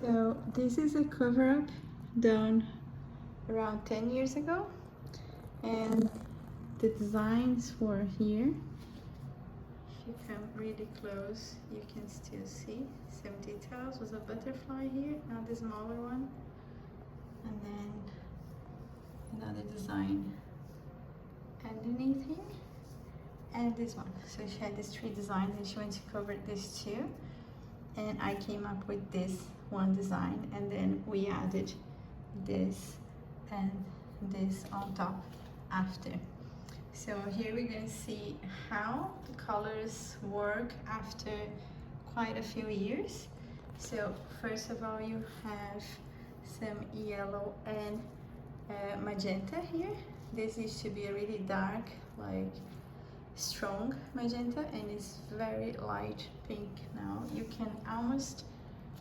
So this is a cover-up done around 10 years ago, and the designs for here, if you come really close, you can still see some details. Was a butterfly here, now the smaller one, and then another design underneath here, and this one. So she had these three designs and she went to cover this too, and I came up with this one design, and then we added this and this on top after. So here we're going to see how the colors work after quite a few years. So first of all, you have some yellow and magenta here. This used to be a really dark, like strong magenta, and it's very light pink now. You can almost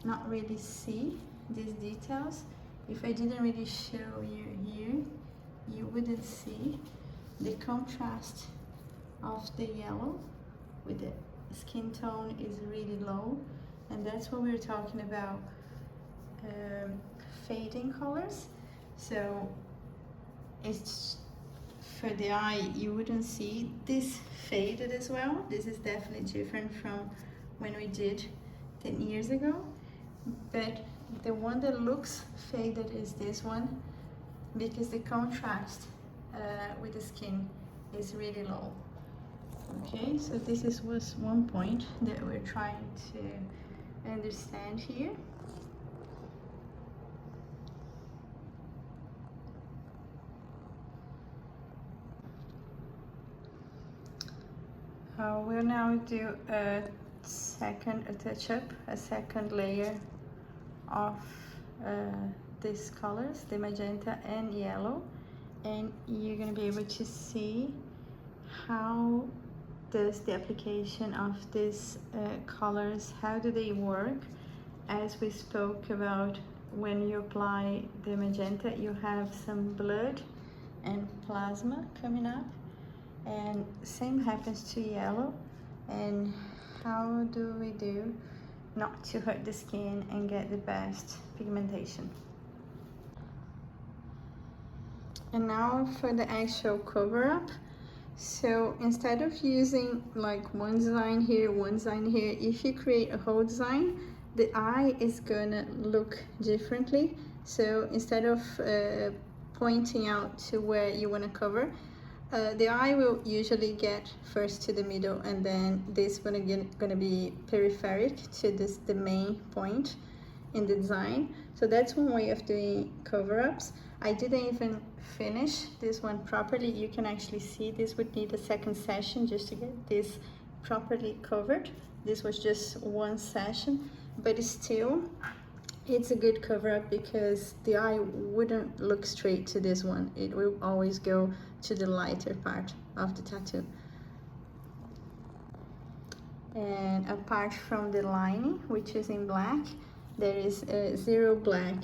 not really see these details. If I didn't really show you here, you wouldn't see the contrast of the yellow with the skin tone is really low, and that's what we're talking about, fading colors. So it's for the eye, you wouldn't see this faded as well. This is definitely different from when we did 10 years ago, but the one that looks faded is this one, because the contrast with the skin is really low. Okay, so this was one point that we're trying to understand here. We'll now do a touch-up, a second layer of these colors, the magenta and yellow, and you're going to be able to see how does the application of these colors, how do they work. As we spoke about, when you apply the magenta, you have some blood and plasma coming up, and same happens to yellow. And how do we do not to hurt the skin and get the best pigmentation? And now for the actual cover-up. So instead of using like one design here, one design here, if you create a whole design, the eye is gonna look differently. So instead of pointing out to where you want to cover, the eye will usually get first to the middle, and then this one again gonna be peripheric to the main point in the design. So that's one way of doing cover-ups. I didn't even finish this one properly. You can actually see this would need a second session just to get this properly covered. This was just one session, but still it's a good cover-up because the eye wouldn't look straight to this one. It will always go to the lighter part of the tattoo. And apart from the lining, which is in black, there is zero black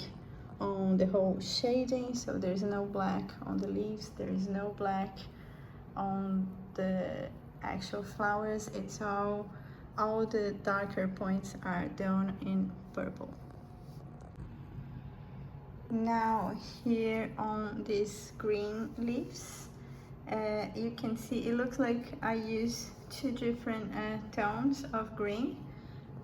on the whole shading. So there's no black on the leaves, there is no black on the actual flowers. It's all the darker points are done in purple. Now here on these green leaves, you can see it looks like I used two different tones of green,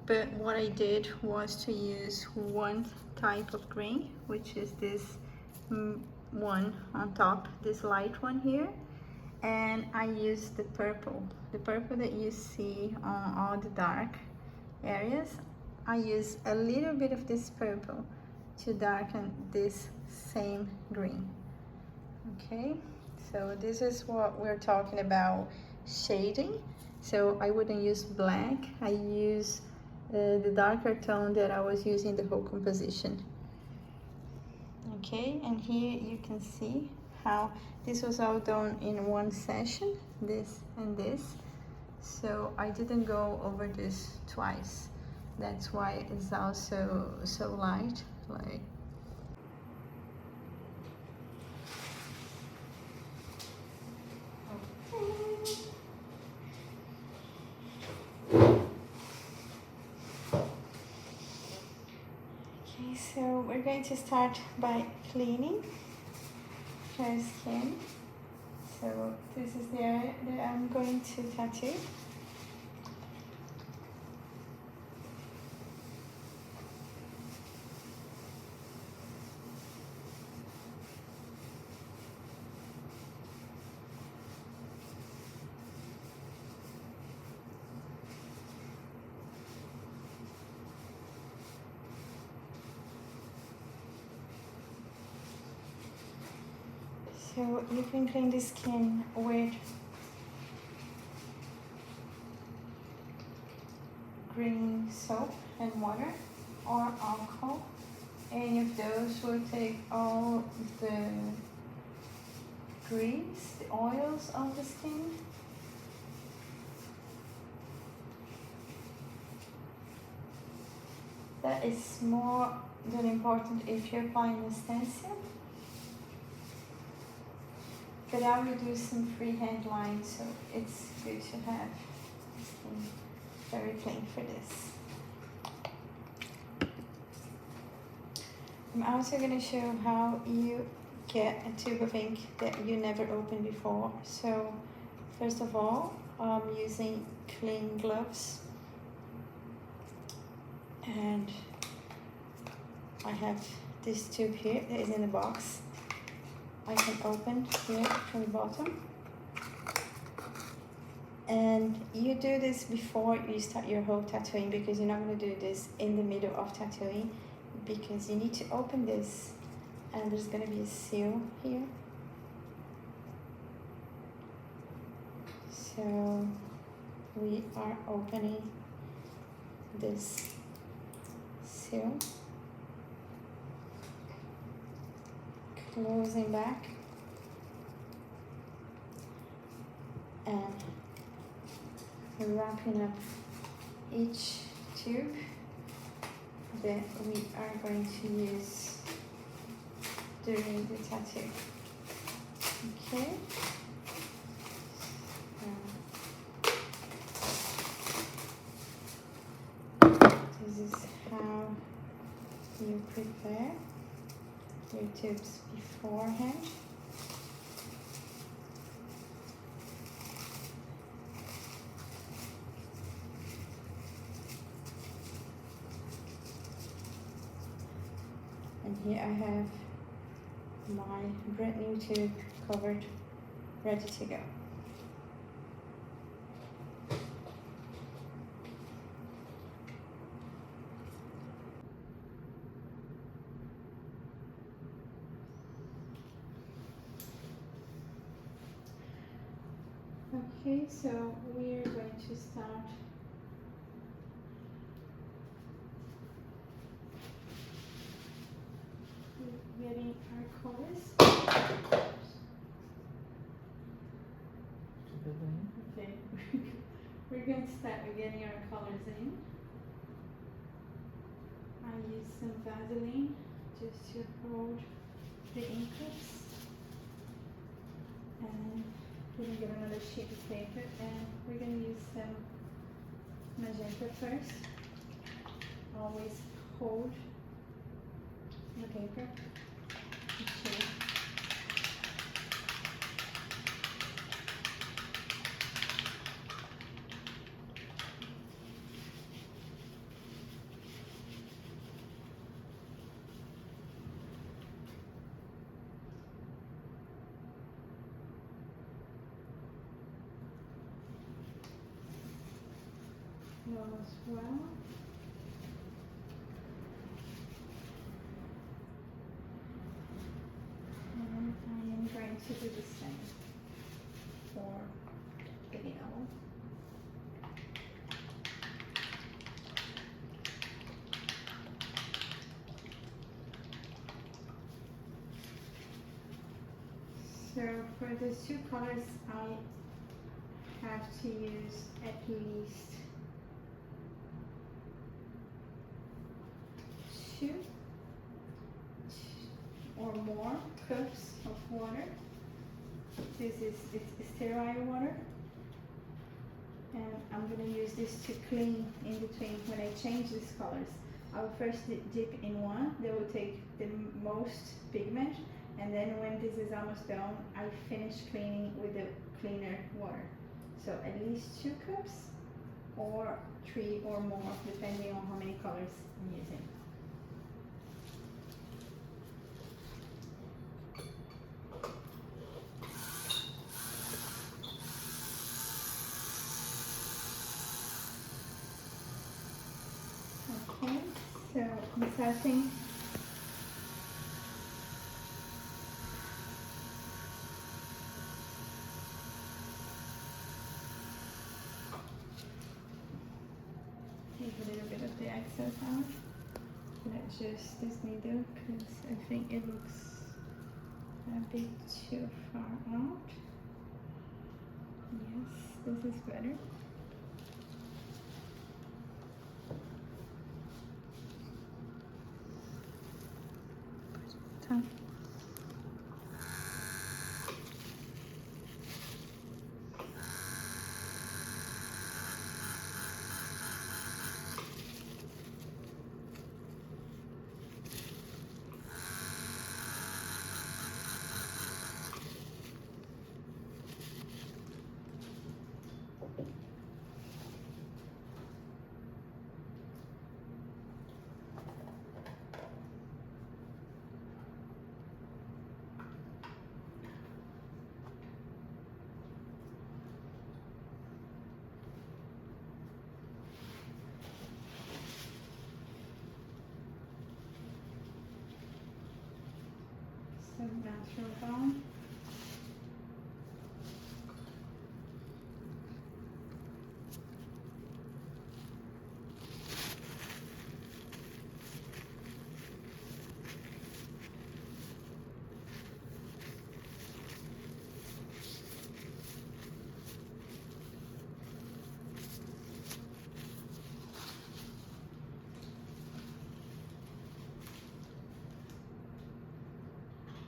but what I did was to use one type of green, which is this one on top, this light one here, and I used the purple that you see on all the dark areas. I use a little bit of this purple to darken this same green. Okay, so this is what we're talking about shading. So I wouldn't use black, I use the darker tone that I was using the whole composition. Okay, and here you can see how this was all done in one session, this and this. So I didn't go over this twice. That's why it's also so light. Like, okay, we're going to start by cleaning her skin. So this is the area that I'm going to tattoo. So you can clean the skin with green soap and water or alcohol. Any of those will take all the grease, the oils of the skin. That is more than important if you're applying a stencil. But I will do some freehand lines, so it's good to have the skin very clean for this. I'm also going to show how you get a tube of ink that you never opened before. So first of all, I'm using clean gloves, and I have this tube here that is in the box. I can open here from the bottom, and you do this before you start your whole tattooing, because you're not going to do this in the middle of tattooing, because you need to open this and there's going to be a seal here. So we are opening this seal, closing back, and wrapping up each tube that we are going to use during the tattoo. Okay. This is how you prepare your tubes beforehand. And here I have my brand new tube covered, ready to go. Okay, so we are going to start with getting our colors. Okay, we're going to start with getting our colors in. I use some Vaseline just to hold the ink cups, and we're going to get another sheet of paper, and we're going to use some magenta first. Always hold the paper. Okay. As well. And I am going to do the same for the yellow. So for the two colors, I have to use at least 2 or more cups of water. This is sterile water, and I'm going to use this to clean in between when I change these colors. I will first dip in one, that will take the most pigment, and then when this is almost done, I finish cleaning with the cleaner water. So at least 2 cups or 3 or more, depending on how many colors I'm using. Okay, so I'm starting. Take a little bit of the excess out. Not just this needle, because I think it looks a bit too far out. Yes, this is better. Tá. Some natural bone.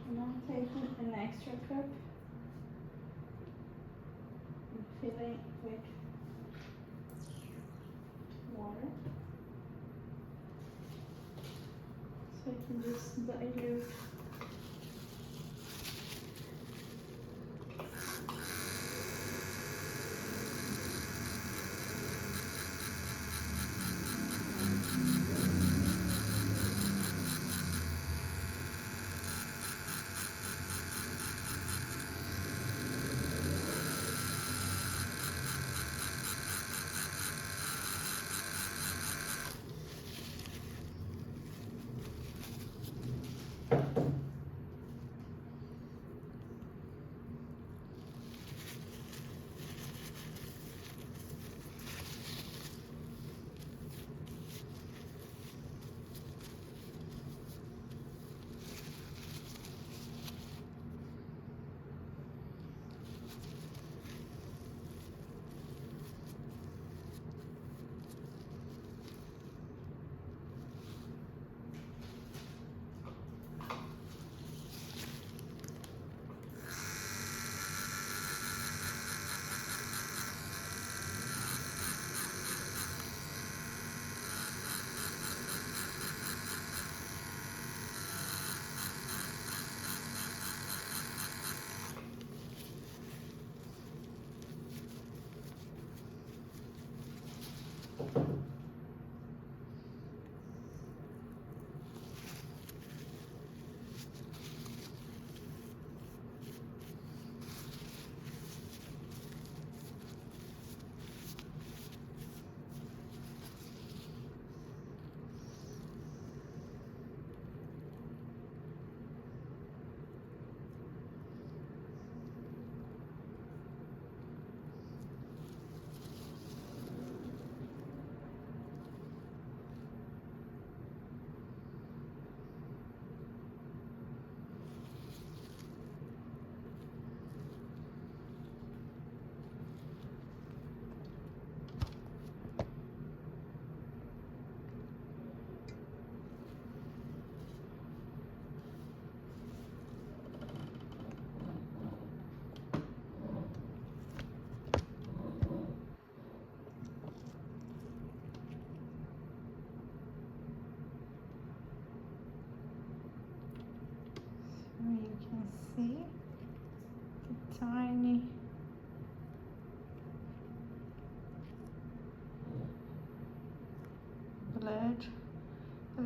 And I'm taking an extra cup and filling with water. So I can just dilute.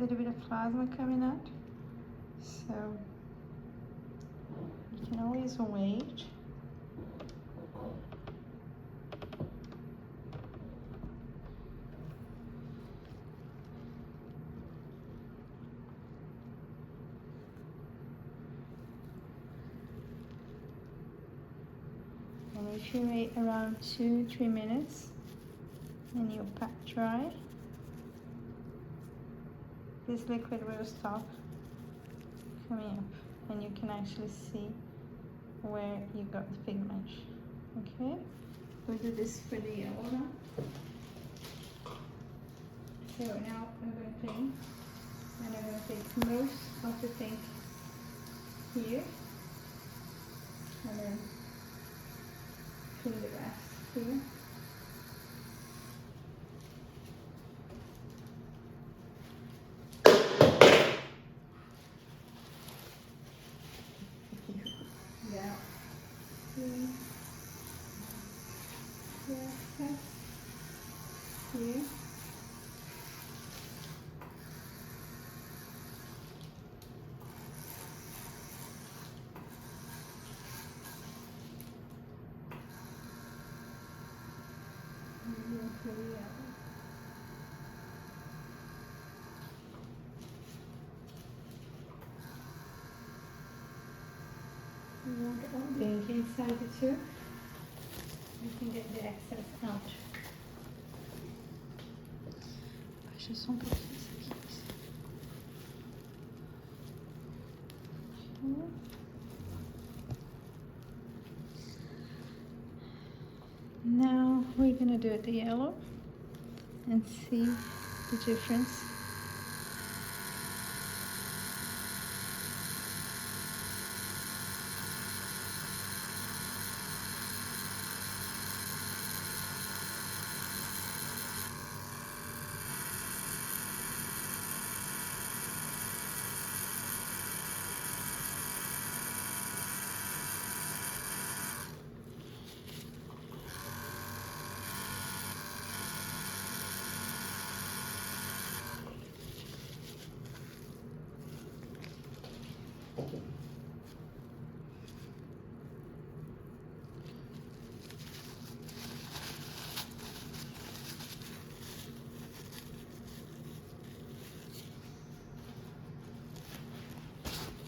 little bit of plasma coming out. So you can always wait. And if you wait around 2-3 minutes and you pat dry, this liquid will stop coming up and you can actually see where you got the pigment. Okay, we'll do this for the yellow now. So now I'm going to clean, and I'm going to take most of the pink here and then clean the rest here. Yeah. Here. The inside the tube, you can get the excess out. Baixa só um pouquinho isso aqui. Now we're gonna do the yellow and see the difference.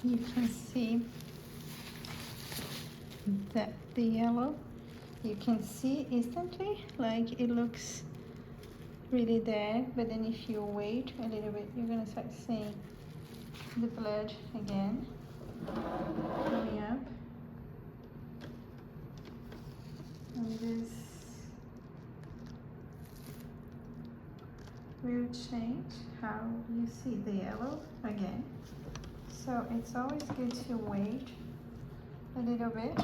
You can see that the yellow, you can see instantly, like it looks really there, but then if you wait a little bit, you're gonna start seeing the blood again coming up. And this will change how you see the yellow again. So it's always good to wait a little bit.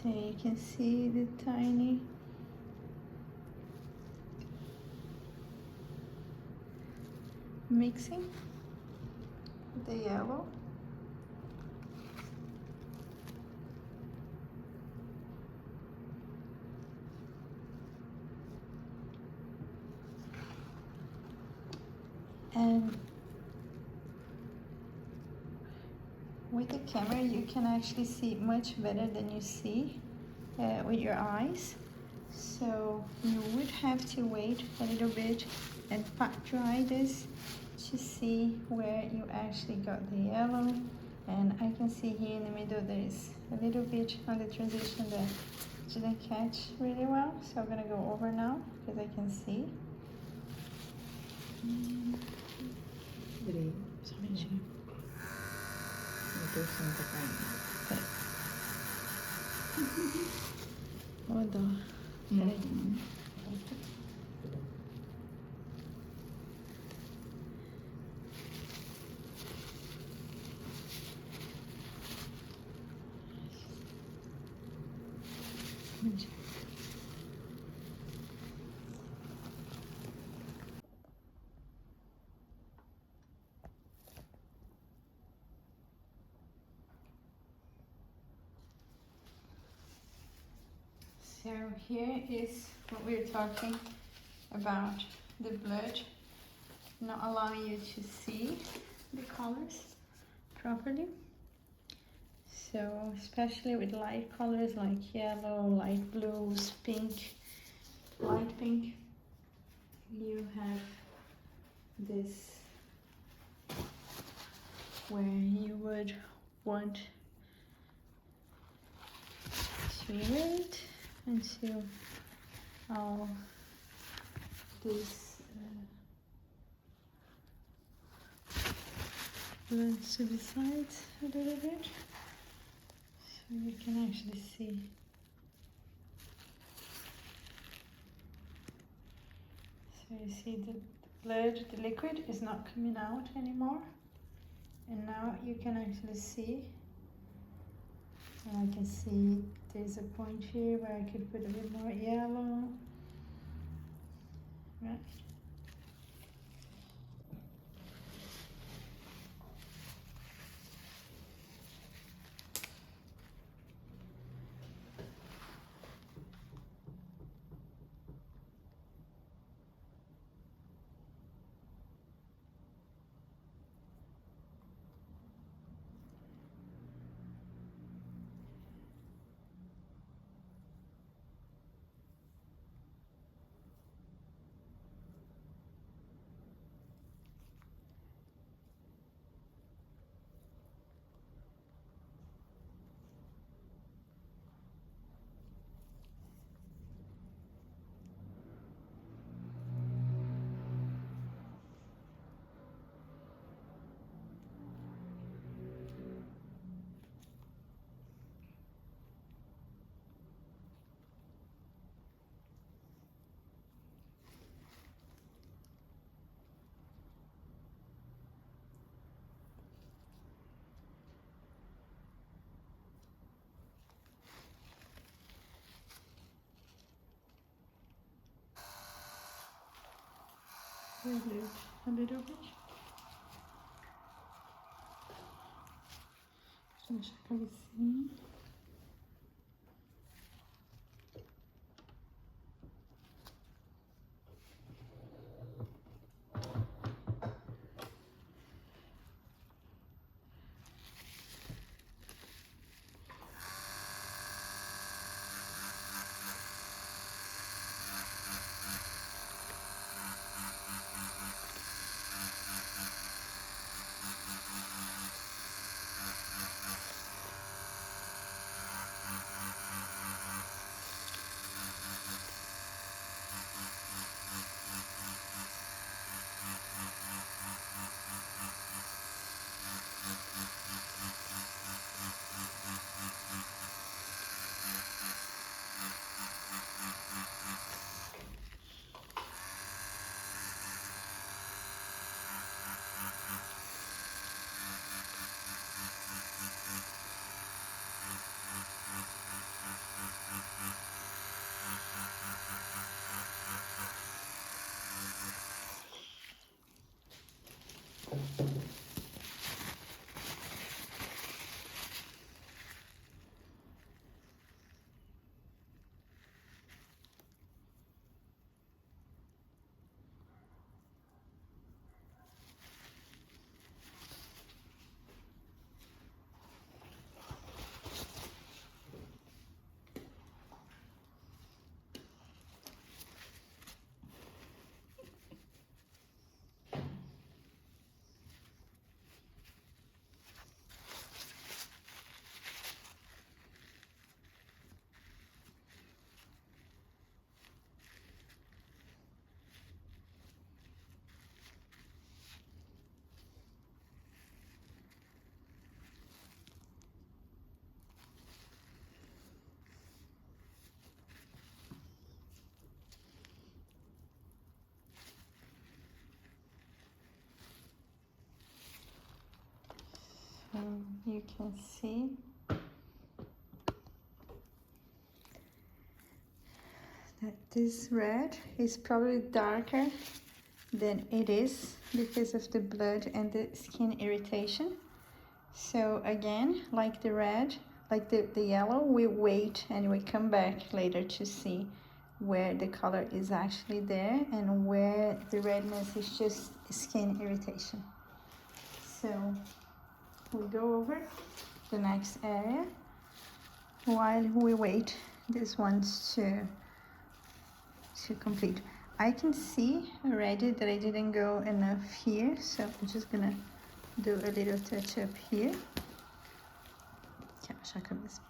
So you can see the tiny mixing the yellow. And with the camera you can actually see much better than you see with your eyes. So you would have to wait a little bit and pat dry this to see where you actually got the yellow. And I can see here in the middle there's a little bit on the transition that didn't catch really well. So I'm gonna go over now because I can see. Peraí, só um minutinho. Eu tô sem tocar ainda. Ó, dó. Peraí. So here is what we're talking about, the blood not allowing you to see the colors properly. So especially with light colors like yellow, light blues, pink, light pink, you have this where you would want to wait until all this blends to the sides a little bit, so you can actually see. So you see the blood, the liquid is not coming out anymore, and now you can actually see. And I can see there's a point here where I could put a bit more yellow. Right. Dilute a little bit. Deixa a cabecinha. You can see that this red is probably darker than it is because of the blood and the skin irritation. So again, like the red, like the yellow, we wait and we come back later to see where the color is actually there and where the redness is just skin irritation. So we go over the next area while we wait these ones to complete. I can see already that I didn't go enough here, so I'm just gonna do a little touch up here. Quer baixar a cabeça?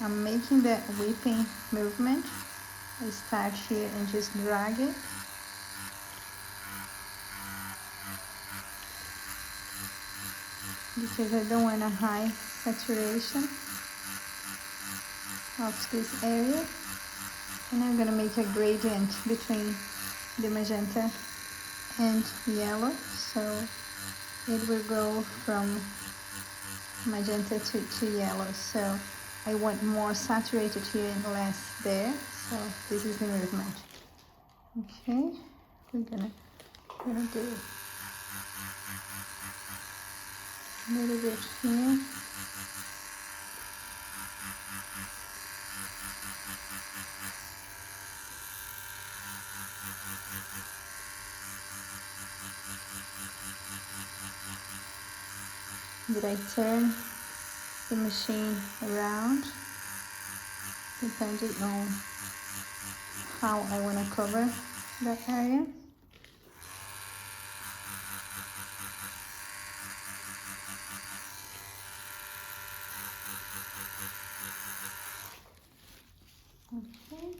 I'm making that whipping movement. I start here and just drag it. Because I don't want a high saturation of this area. And I'm gonna make a gradient between the magenta and yellow. So it will go from magenta to yellow. So I want more saturated here and less there. So this is the movement. Okay, we're gonna do a little bit here. Did I turn the machine around depending on how I want to cover that area? Okay.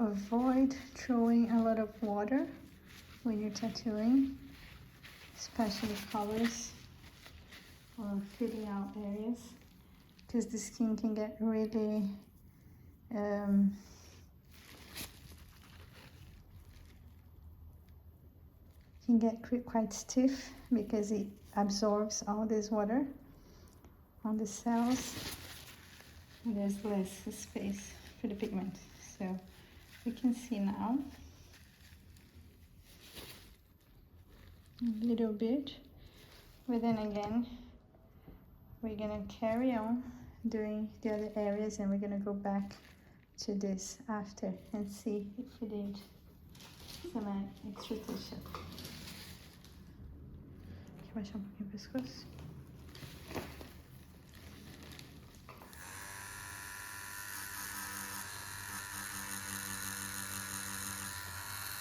Avoid throwing a lot of water when you're tattooing, especially colors or filling out areas, because the skin can get really quite stiff because it absorbs all this water on the cells. And there's less space for the pigment. So we can see now a little bit, but then again we're gonna carry on doing the other areas and we're gonna go back to this after and see if we did some extra touch-up. Deixa eu baixar um pouquinho o pescoço.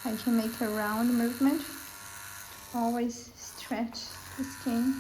I can make a round movement, always stretch the skin.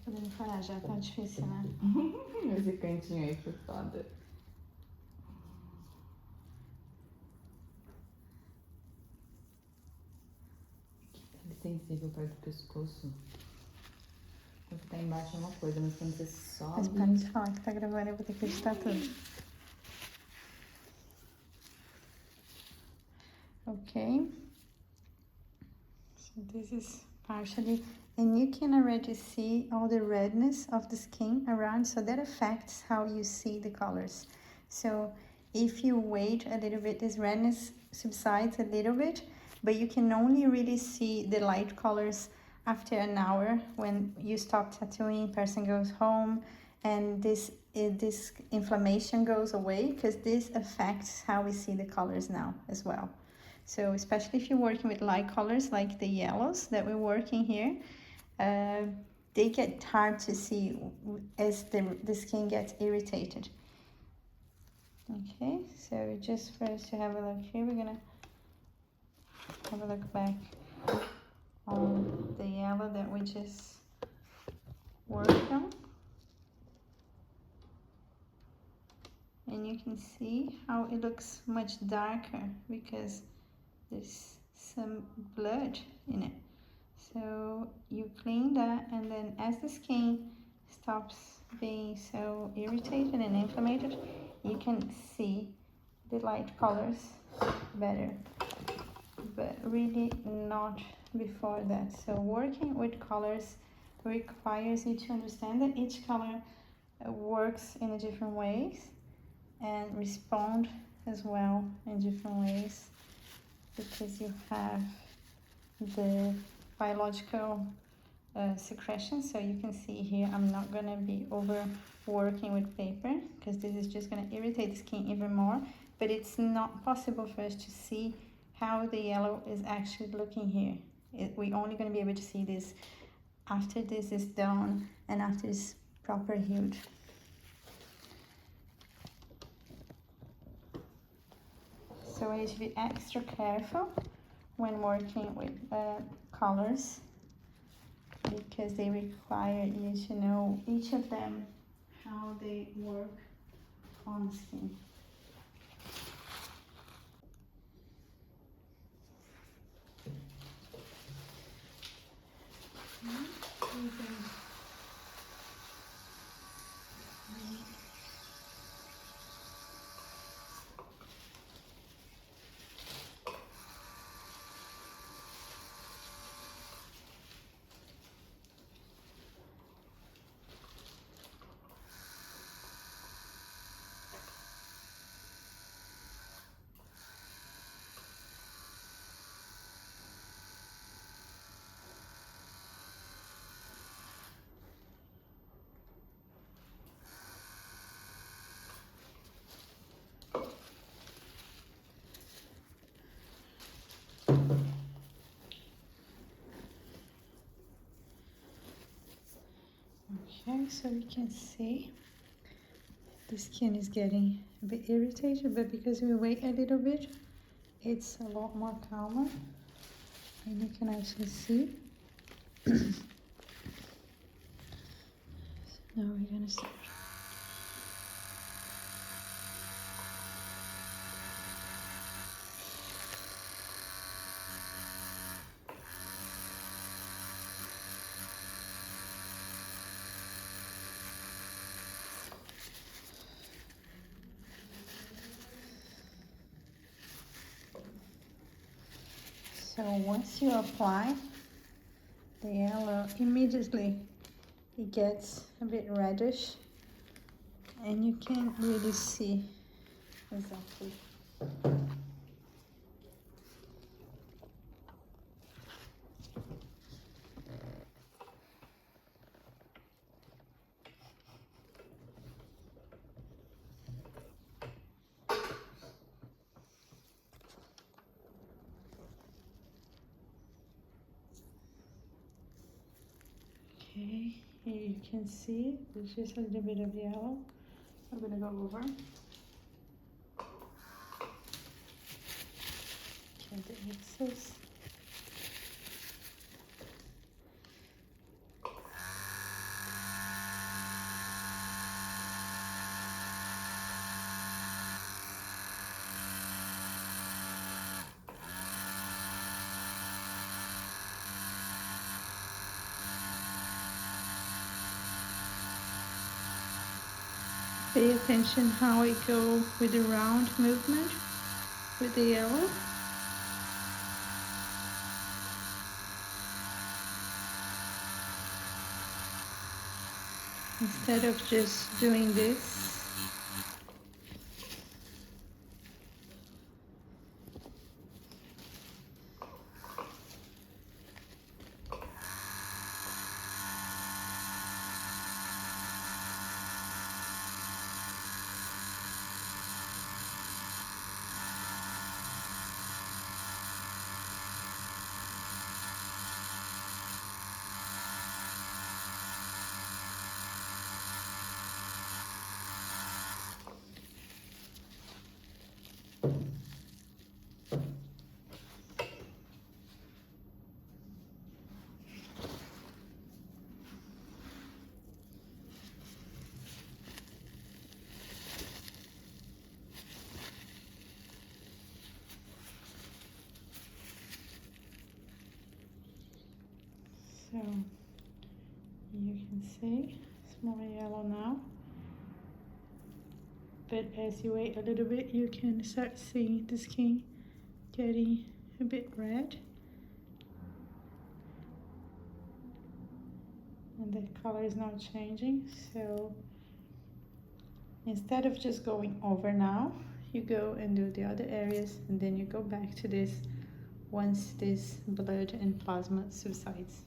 Podemos parar já, tá difícil, né? Esse cantinho aí foi foda. Ele sensível perto do pescoço. Quando você tá embaixo é uma coisa, mas quando você sobe... Mas para de falar que tá gravando, eu vou ter que editar tudo. Okay. So this is partially... And you can already see all the redness of the skin around, so that affects how you see the colors. So if you wait a little bit, this redness subsides a little bit, but you can only really see the light colors after an hour when you stop tattooing, person goes home, and this this inflammation goes away, because this affects how we see the colors now as well. So especially if you're working with light colors like the yellows that we're working here, they get hard to see as the skin gets irritated. Okay, so just for us to have a look here, we're gonna have a look back on the yellow that we just worked on. And you can see how it looks much darker because there's some blood in it. So you clean that, and then as the skin stops being so irritated and inflamed, you can see the light colors better, but really not before that. So working with colors requires you to understand that each color works in a different ways and respond as well in different ways, because you have the biological secretion. So you can see here, I'm not gonna be overworking with paper because this is just gonna irritate the skin even more, but it's not possible for us to see how the yellow is actually looking here. We're only gonna be able to see this after this is done and after it's proper healed. So we need to be extra careful when working with colors, because they require you to know each of them, how they work on skin. Okay, so we can see the skin is getting a bit irritated, but because we wait a little bit, it's a lot more calmer, and you can actually see. So now we're gonna start. So once you apply the yellow, immediately it gets a bit reddish, and you can't really see exactly. Okay, here you can see there's just a little bit of yellow. I'm gonna go over. Get the excess. Pay attention how it go with the round movement with the yellow. Instead of just doing this. So you can see it's more yellow now, but as you wait a little bit you can start seeing the skin getting a bit red, and the color is now changing. So instead of just going over now, you go and do the other areas, and then you go back to this once this blood and plasma subsides.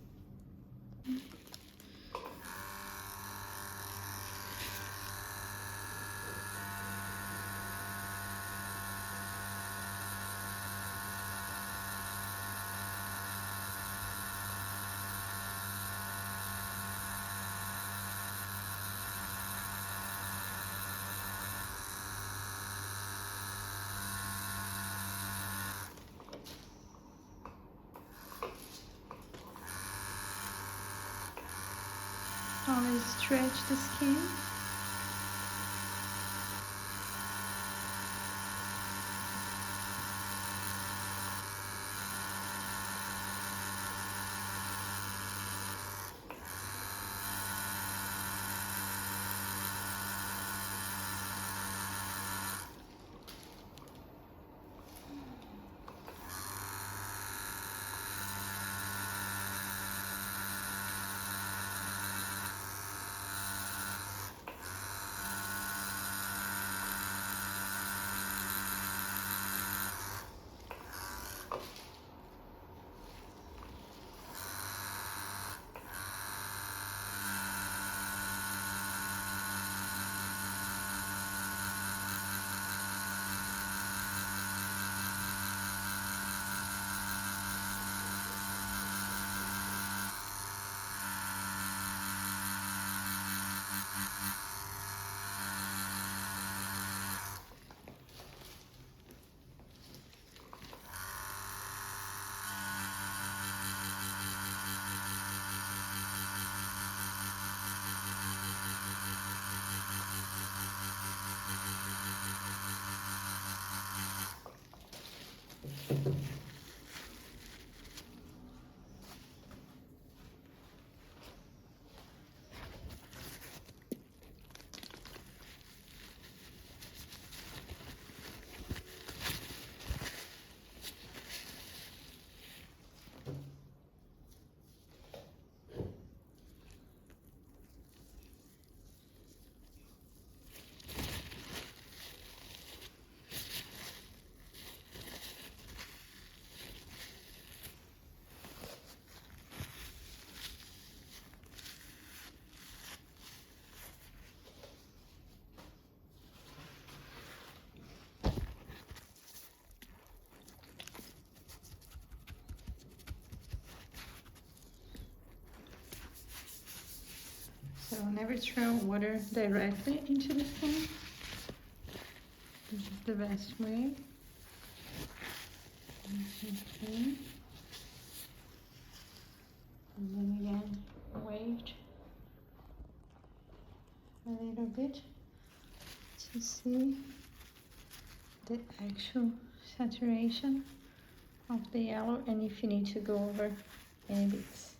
Always stretch the skin. So never throw water directly into the skin. This is the best way. Okay. And then again, wait a little bit to see the actual saturation of the yellow, and if you need to go over any bits.